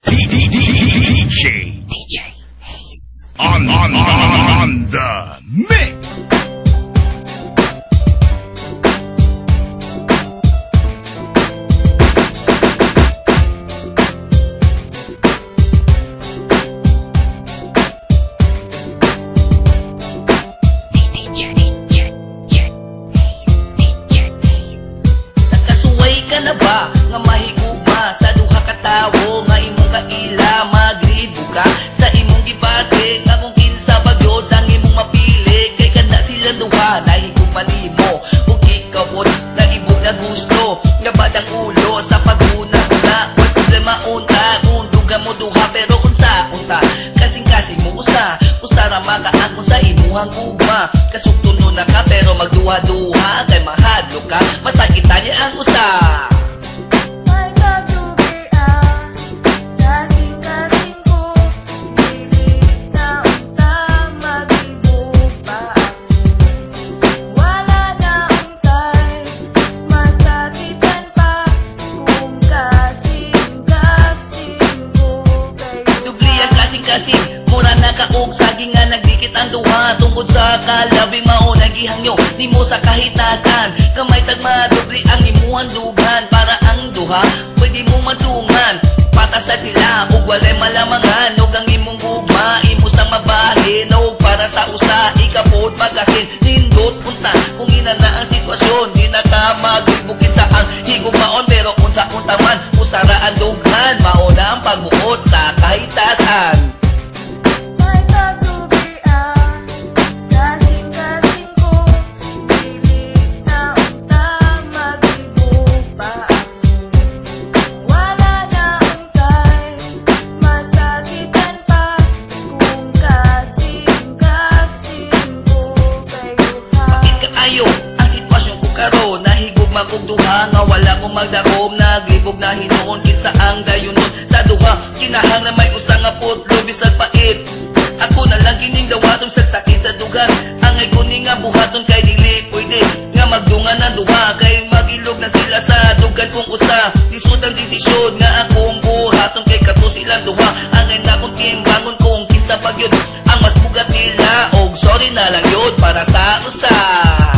DJ Ace on the mix. Nakasuway ka na ba nga mahigugma sa duha ka tawo nga imong kaila maglibo ka sa imong gibate nga kung kinsa bagyo ang imong mapili kay kada sila duha nahigugma nimo ug ikaw pod naibog na gusto nga badang ulo sa paguna na wala problema unta kung duga mo duha pero unsa unta kasing-kasing mo usa ra makaan kung sa imuhang ugma kasugtuno na ka pero magduha-duha kay mahadlo ka masakitan niya ang usa. Kasing mura na kaog saging nga nagdikit ang duha tungkod sa kalabing maunang gihangyo nimo sa kahitasan kamay tagma dubli ang imuhang dugan para ang duha pwede mo madungan patas sa sila ug walay malamangan ug ang imong gugma imo sang mabahin ug para sa usa ikapod magahin nindot punta kung ina na ang sitwasyon di na ka magbukit sa ang higugmaon pero unsa unta man usara ang dugan mauna ang pagbuot sa kahitasan. Kung duha nga wala kong magdakom naglibog na hinuon kinsa ang dayunon sa duha kinahang na may usa nga putlo bisag pait ako na lang kining dawatom sa sakit sa dugan angay ko ni nga buhaton kay dili pwede nga magdungan ang duha kay magilog na sila sa dugan kung usa lisod ang desisyon nga akong buhaton kay kato silang duha angay na kong timbangon kung kinsa pagyud ang mas bugat nila og sorry na lang yun para sa usa.